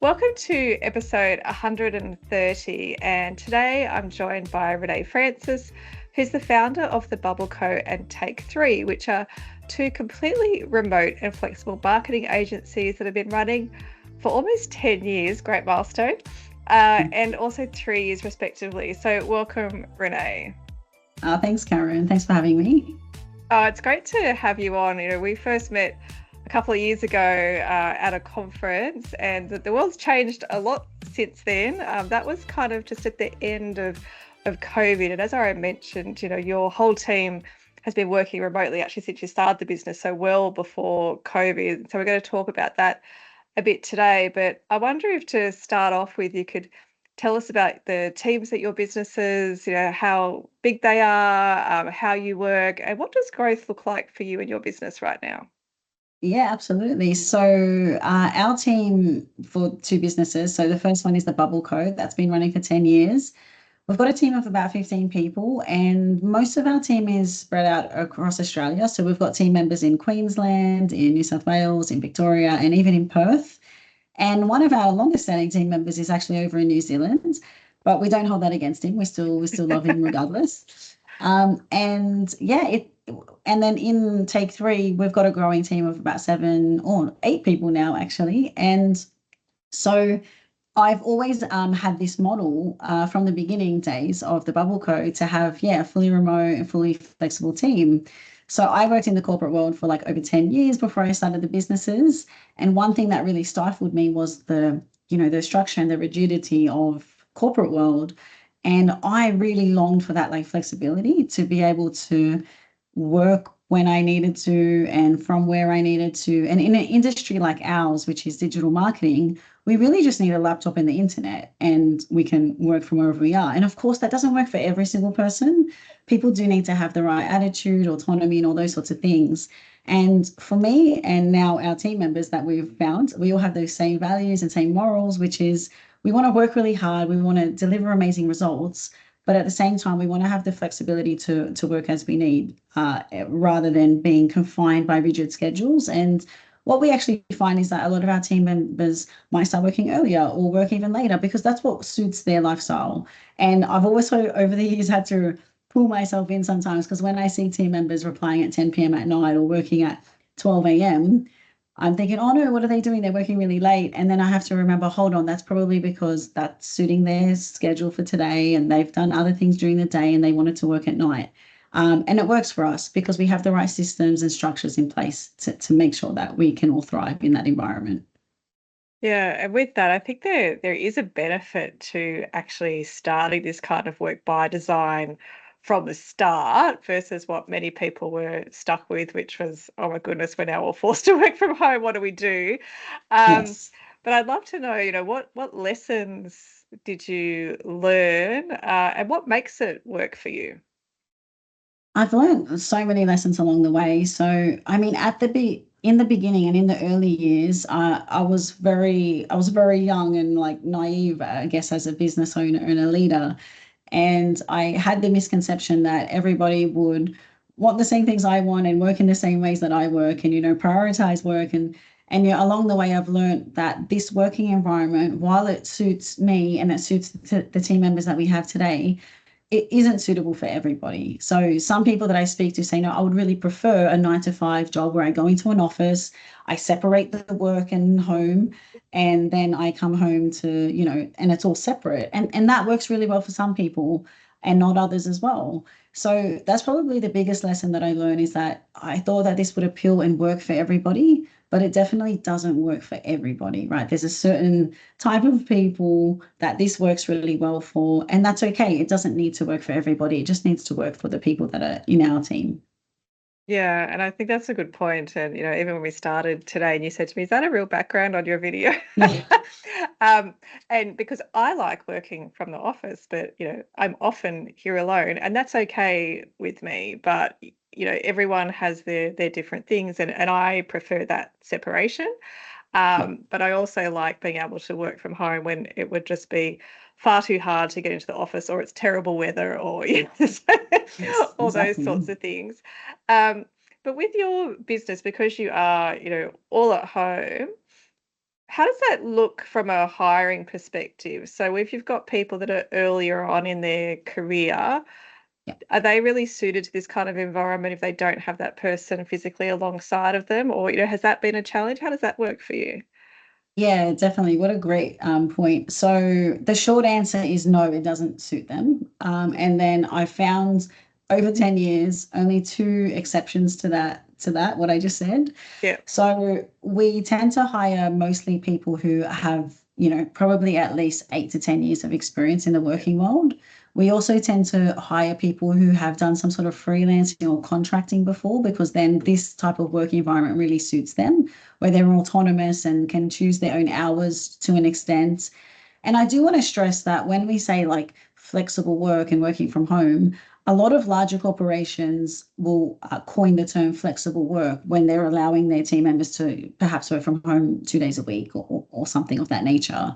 Welcome to episode 130, and today I'm joined by Renee Francis, who's the founder of the Bubble Co and Take3, which are two completely remote and flexible marketing agencies that have been running for almost 10 years, great milestone, and also 3 years respectively. So welcome, Renee. Thanks, Karen. Thanks for having me. It's great to have you on. We first met a couple of years ago at a conference, and the world's changed a lot since then. That was kind of just at the end of COVID. And as I mentioned, your whole team has been working remotely actually since you started the business, so well before COVID. So we're going to talk about that a bit today. But I wonder if to start off with, you could tell us about the teams at your businesses, how big they are, how you work, and what does growth look like for you and your business right now? Yeah, absolutely. So our team for two businesses. So the first one is the Bubble Co. That's been running for 10 years. We've got a team of about 15 people, and most of our team is spread out across Australia. So we've got team members in Queensland, in New South Wales, in Victoria, and even in Perth. And one of our longest standing team members is actually over in New Zealand, but we don't hold that against him. We still love him regardless. And yeah, and then in Take3, we've got a growing team of about 7 or 8 people now, actually. And so I've always had this model from the beginning days of the Bubble Co to have, a fully remote and fully flexible team. So I worked in the corporate world for like over 10 years before I started the businesses. And one thing that really stifled me was the structure and the rigidity of corporate world. And I really longed for that like flexibility to be able to work when I needed to and from where I needed to. And in an industry like ours, which is digital marketing, we really just need a laptop and the internet and we can work from wherever we are. And of course, that doesn't work for every single person. People do need to have the right attitude, autonomy, and all those sorts of things. And for me and now our team members that we've found, we all have those same values and same morals, which is we want to work really hard, we want to deliver amazing results, but at the same time, we want to have the flexibility to work as we need, rather than being confined by rigid schedules. And what we actually find is that a lot of our team members might start working earlier or work even later because that's what suits their lifestyle. And I've always over the years had to pull myself in sometimes because when I see team members replying at 10 p.m. at night or working at 12 a.m., I'm thinking, oh no, what are they doing? They're working really late. And then I have to remember, hold on, that's probably because that's suiting their schedule for today and they've done other things during the day and they wanted to work at night. And it works for us because we have the right systems and structures in place to make sure that we can all thrive in that environment. Yeah, and with that, I think there is a benefit to actually starting this kind of work by design from the start versus what many people were stuck with, which was, oh my goodness, we're now all forced to work from home. What do we do? Um, Yes. but I'd love to know, what lessons did you learn, and what makes it work for you? I've learned so many lessons along the way. So, I mean, in the beginning and in the early years, I was very young and like naive, I guess, as a business owner and a leader. And I had the misconception that everybody would want the same things I want and work in the same ways that I work and, prioritize work. And along the way, I've learned that this working environment, while it suits me and it suits the team members that we have today, it isn't suitable for everybody. So some people that I speak to say, no, I would really prefer a 9 to 5 job where I go into an office, I separate the work and home, and then I come home to, and it's all separate. And that works really well for some people and not others as well. So that's probably the biggest lesson that I learned is that I thought that this would appeal and work for everybody, but it definitely doesn't work for everybody, right? There's a certain type of people that this works really well for, and that's okay. It doesn't need to work for everybody. It just needs to work for the people that are in our team. Yeah, and I think that's a good point. And even when we started today, and you said to me, "Is that a real background on your video?" Yeah. And because I like working from the office, but I'm often here alone, and that's okay with me. But everyone has their different things, and I prefer that separation. Yeah. But I also like being able to work from home when it would just be far too hard to get into the office, or it's terrible weather, or Yes, all those exactly. sorts of things. Um, but with your business, because you are, all at home, how does that look from a hiring perspective? So if you've got people that are earlier on in their career, Yeah. are they really suited to this kind of environment if they don't have that person physically alongside of them? Or, has that been a challenge? How does that work for you? Yeah, definitely. What a great point. So the short answer is no, it doesn't suit them. And then I found over 10 years, only two exceptions to that, what I just said. Yeah, So we tend to hire mostly people who have, probably at least 8 to 10 years of experience in the yeah, working world. We also tend to hire people who have done some sort of freelancing or contracting before, because then this type of work environment really suits them, where they're autonomous and can choose their own hours to an extent. And I do want to stress that when we say like flexible work and working from home, a lot of larger corporations will coin the term flexible work when they're allowing their team members to perhaps work from home 2 days a week, or something of that nature.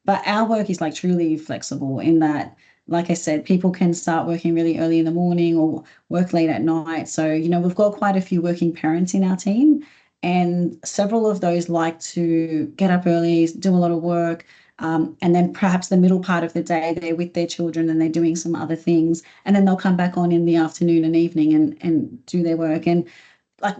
But our work is like truly flexible in that, like I said, people can start working really early in the morning or work late at night. So, we've got quite a few working parents in our team, and several of those like to get up early, do a lot of work. And then perhaps the middle part of the day, they're with their children and they're doing some other things. And then they'll come back on in the afternoon and evening and do their work. And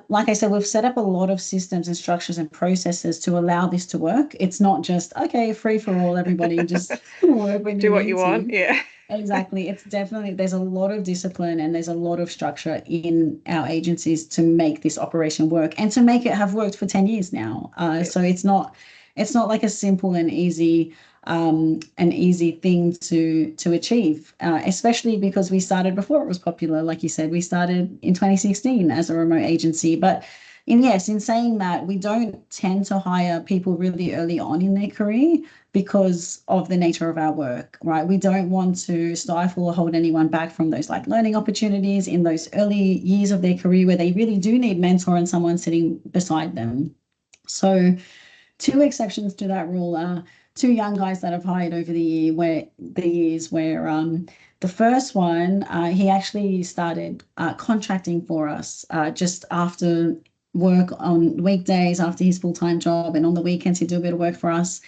like I said, we've set up a lot of systems and structures and processes to allow this to work. It's not just, okay, free for all, everybody just work when you do what you need want. to. Yeah, Exactly. It's definitely, there's a lot of discipline and there's a lot of structure in our agencies to make this operation work and to make it have worked for 10 years now. yeah, So it's not like a simple and easy thing to achieve, especially because we started before it was popular. Like you said, we started in 2016 as a remote agency. But in saying that, we don't tend to hire people really early on in their career because of the nature of our work, right? We don't want to stifle or hold anyone back from those like learning opportunities in those early years of their career where they really do need mentor and someone sitting beside them. So two exceptions to that rule are two young guys that I've hired over the years where the first one, he actually started contracting for us just after work on weekdays after his full-time job, and on the weekends he'd do a bit of work for us.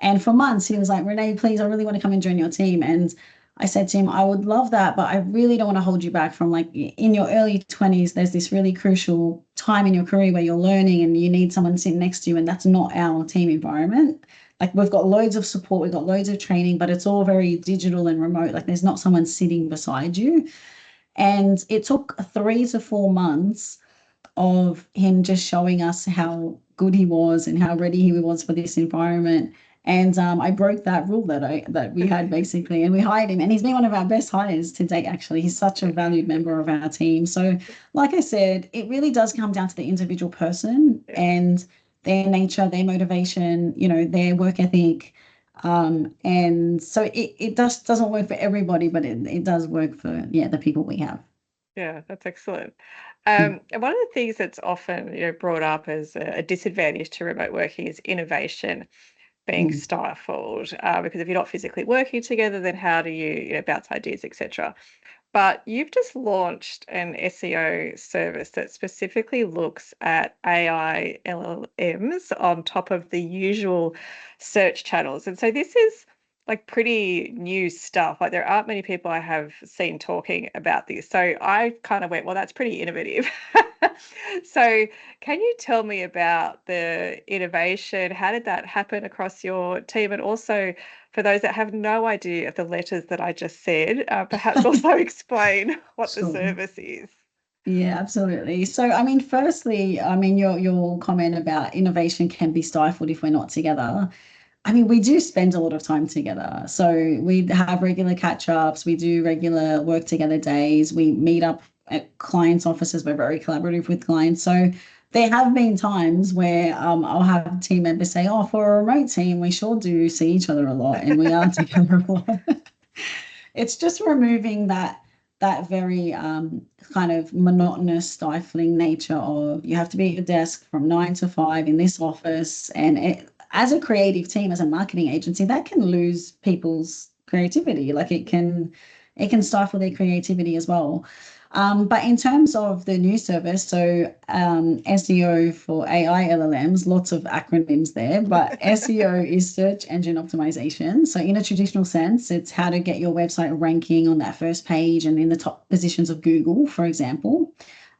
And for months, he was like, Renee, please, I really want to come and join your team. And I said to him, I would love that, but I really don't want to hold you back from, like, in your early 20s, there's this really crucial time in your career where you're learning and you need someone sitting next to you. And that's not our team environment. Like, we've got loads of support, we've got loads of training, but it's all very digital and remote. Like, there's not someone sitting beside you. And it took 3 to 4 months of him just showing us how good he was and how ready he was for this environment. And I broke that rule that we had basically, and we hired him. And he's been one of our best hires to date, actually. He's such a valued member of our team. So, like I said, it really does come down to the individual person yeah, and their nature, their motivation, their work ethic. And so it doesn't work for everybody, but it does work for, yeah, the people we have. yeah. That's excellent. Mm, And one of the things that's often, brought up as a disadvantage to remote working is innovation being mm, stifled. Because if you're not physically working together, then how do you, bounce ideas, etc. But you've just launched an SEO service that specifically looks at AI LLMs on top of the usual search channels. And so this is like pretty new stuff. Like there aren't many people I have seen talking about this. So I kind of went, well, that's pretty innovative. So can you tell me about the innovation? How did that happen across your team? And also, for those that have no idea of the letters that I just said, perhaps also explain what the sure. service is. Yeah, absolutely. So, I mean, firstly, I mean, your comment about innovation can be stifled if we're not together. I mean, we do spend a lot of time together. So we have regular catch-ups, we do regular work together days, we meet up at clients' offices, we're very collaborative with clients. So there have been times where I'll have team members say, oh, for a remote team, we sure do see each other a lot and we are together a lot. It's just removing that very kind of monotonous, stifling nature of you have to be at your desk from 9 to 5 in this office. And as a creative team, as a marketing agency, that can lose people's creativity. Like it can stifle their creativity as well. But in terms of the new service, so SEO for AI LLMs, lots of acronyms there, but SEO is search engine optimization. So in a traditional sense, it's how to get your website ranking on that first page and in the top positions of Google, for example,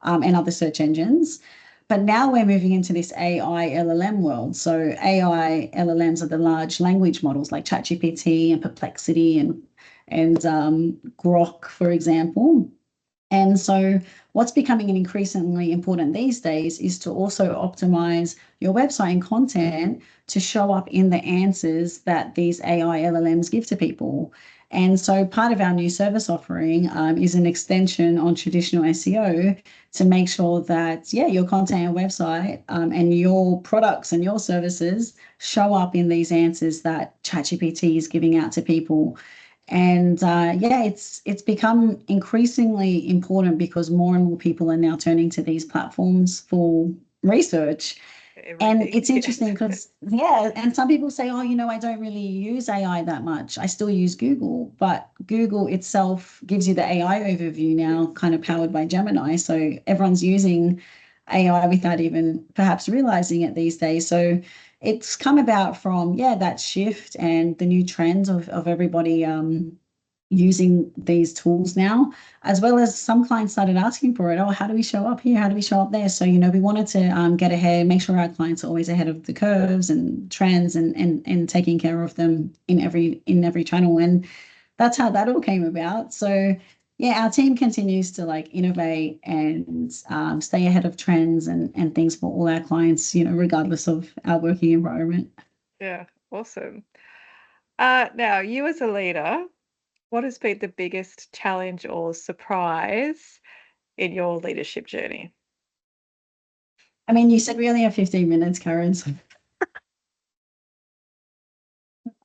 and other search engines. But now we're moving into this AI LLM world. So AI LLMs are the large language models like ChatGPT and Perplexity and Grok, for example. And so, what's becoming an increasingly important these days is to also optimize your website and content to show up in the answers that these AI LLMs give to people. And so, part of our new service offering is an extension on traditional SEO to make sure that, yeah, your content and website and your products and your services show up in these answers that ChatGPT is giving out to people. And yeah, it's become increasingly important because more and more people are now turning to these platforms for research. And Everything. it's interesting because, yeah, and some people say, oh, I don't really use AI that much. I still use Google, but Google itself gives you the AI overview now, kind of powered by Gemini. So everyone's using AI without even perhaps realizing it these days. So it's come about from, yeah, that shift and the new trends of everybody using these tools now, as well as some clients started asking for it. Oh, how do we show up here? How do we show up there? So, we wanted to get ahead, make sure our clients are always ahead of the curves and trends and taking care of them in every channel. And that's how that all came about. So yeah, our team continues to innovate and stay ahead of trends and things for all our clients, regardless of our working environment. Yeah, awesome. Now, you as a leader, what has been the biggest challenge or surprise in your leadership journey? I mean, you said we only have 15 minutes, Karen. So,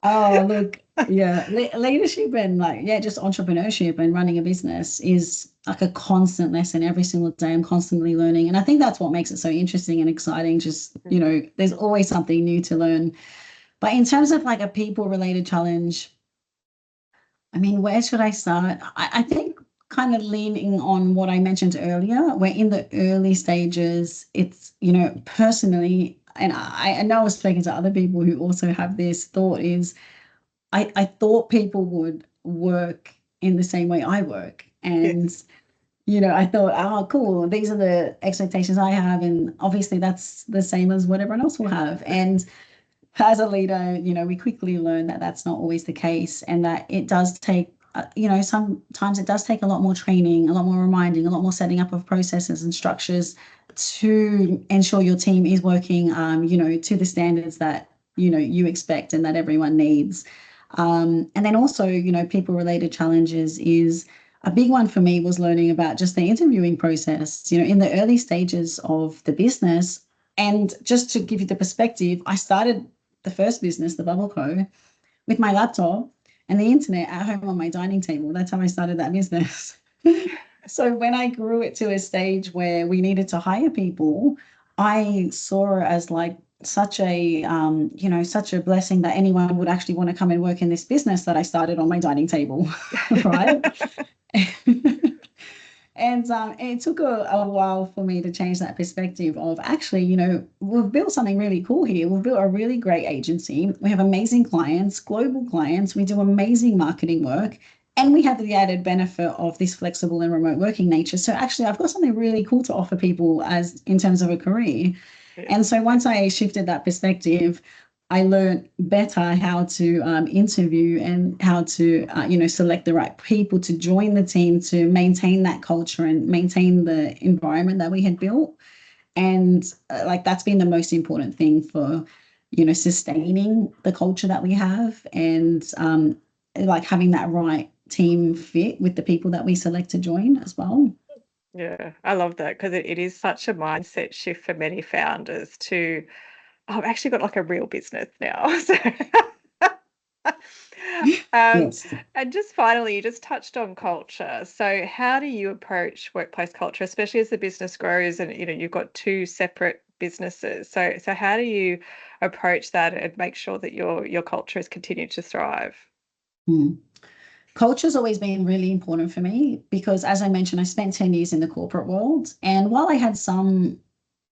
oh, look, yeah, leadership and just entrepreneurship and running a business is like a constant lesson every single day. I'm constantly learning. And I think that's what makes it so interesting and exciting. Just, there's always something new to learn. But in terms of like a people related challenge, I mean, where should I start? I think kind of leaning on what I mentioned earlier, we're in the early stages. It's, personally, and I know I was speaking to other people who also have this thought is I thought people would work in the same way I work. And, Yes. I thought, oh, cool, these are the expectations I have. And obviously that's the same as what everyone else will have. And as a leader, we quickly learn that that's not always the case and that it does take, sometimes it does take a lot more training, a lot more reminding, a lot more setting up of processes and structures to ensure your team is working, to the standards that, you expect and that everyone needs. And then also, people related challenges is a big one for me was learning about just the interviewing process, in the early stages of the business. And just to give you the perspective, I started the first business, the Bubble Co, with my laptop and the internet at home on my dining table. That's how I started that business. So when I grew it to a stage where we needed to hire people, I saw it as like such a such a blessing that anyone would actually want to come and work in this business that I started on my dining table, right? And it took a while for me to change that perspective of actually, we've built something really cool here. We've built a really great agency. We have amazing clients, global clients. We do amazing marketing work. And we have the added benefit of this flexible and remote working nature. So actually, I've got something really cool to offer people as in terms of a career. Yeah. And so once I shifted that perspective, I learned better how to interview and how to, select the right people to join the team to maintain that culture and maintain the environment that we had built. And that's been the most important thing for, sustaining the culture that we have and having that right team fit with the people that we select to join as well. Yeah, I love that because it is such a mindset shift for many founders to, "Oh, I've actually got like a real business now." So, um, Yes. and just finally, you just touched on culture. So, how do you approach workplace culture, especially as the business grows and you've got two separate businesses? So how do you approach that and make sure that your culture has continued to thrive? Hmm. Culture's always been really important for me because, as I mentioned, I spent 10 years in the corporate world. And while I had some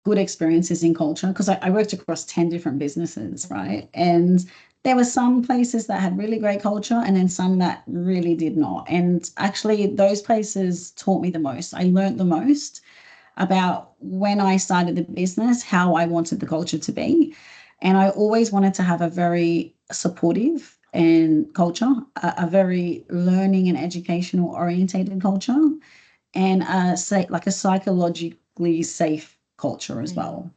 good experiences in culture, because I worked across 10 different businesses, right? And there were some places that had really great culture and then some that really did not. And actually, those places taught me the most. I learned the most about when I started the business, how I wanted the culture to be. And I always wanted to have a very supportive and culture, a very learning and educational orientated culture, and like a psychologically safe culture as well.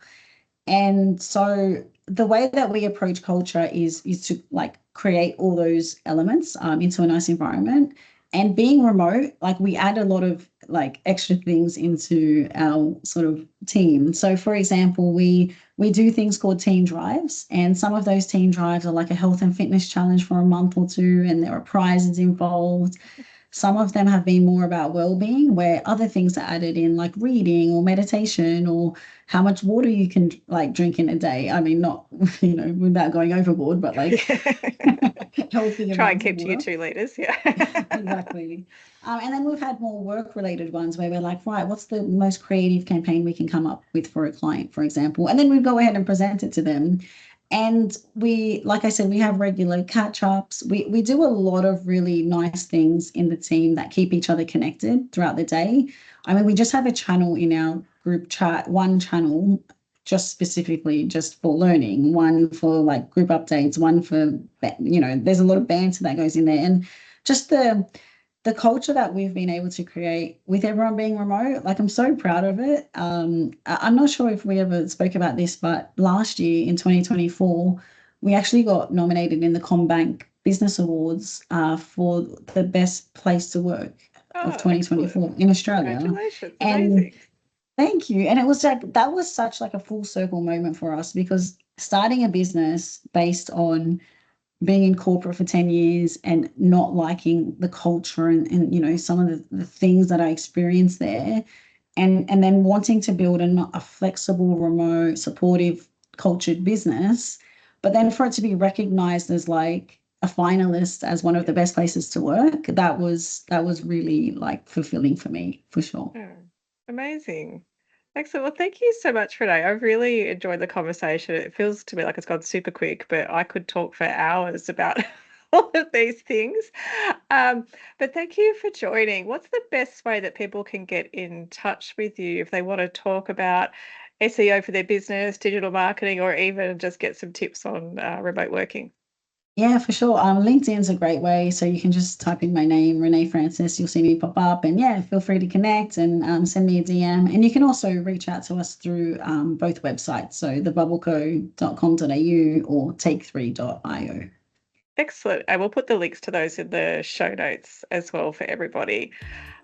And so the way that we approach culture is to like create all those elements into a nice environment. And being remote, like we add a lot of like extra things into our sort of team. So for example, we do things called team drives, and some of those team drives are like a health and fitness challenge for a month or two, and there are prizes involved. Some of them have been more about well-being, where other things are added in, like reading or meditation or how much water you can like drink in a day. I mean, not, without going overboard, but like healthy Try and amounts of keep to your water. 2 liters. Yeah. Exactly. And then we've had more work-related ones where we're like, right, what's the most creative campaign we can come up with for a client, for example? And then we go ahead and present it to them. And we, like I said, we have regular catch-ups. We do a lot of really nice things in the team that keep each other connected throughout the day. I mean, we just have a channel in our group chat, one channel just specifically just for learning, one for like group updates, one for, there's a lot of banter that goes in there. And just the culture that we've been able to create with everyone being remote, like I'm so proud of it. I'm not sure if we ever spoke about this, but last year in 2024, we actually got nominated in the CommBank Business Awards for the best place to work of 2024 excellent. in Australia. Congratulations. And Amazing. thank you. And it was like, that was such like a full circle moment for us, because starting a business based on being in corporate for 10 years and not liking the culture and some of the things that I experienced there, and then wanting to build a flexible, remote, supportive, cultured business, but then for it to be recognized as like a finalist as one of the best places to work, that was really like fulfilling for me, for sure. Oh, amazing. Excellent. Well, thank you so much, Renee. I've really enjoyed the conversation. It feels to me like it's gone super quick, but I could talk for hours about all of these things. But thank you for joining. What's the best way that people can get in touch with you if they want to talk about SEO for their business, digital marketing, or even just get some tips on remote working? Yeah, for sure. LinkedIn's a great way. So you can just type in my name, Renee Francis. You'll see me pop up. And yeah, feel free to connect and send me a DM. And you can also reach out to us through both websites. So the bubbleco.com.au or take3.io. Excellent. I will put the links to those in the show notes as well for everybody.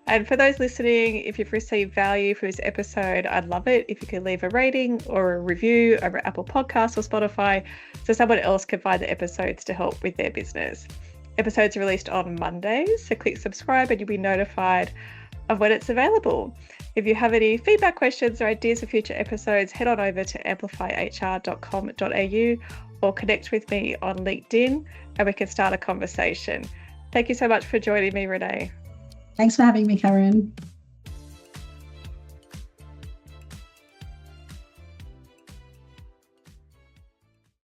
And for those listening, if you've received value from this episode, I'd love it if you could leave a rating or a review over Apple Podcasts or Spotify so someone else can find the episodes to help with their business. Episodes are released on Mondays, so click subscribe and you'll be notified of when it's available. If you have any feedback, questions, or ideas for future episodes, head on over to amplifyhr.com.au or connect with me on LinkedIn and we can start a conversation. Thank you so much for joining me, Renee. Thanks for having me, Karen.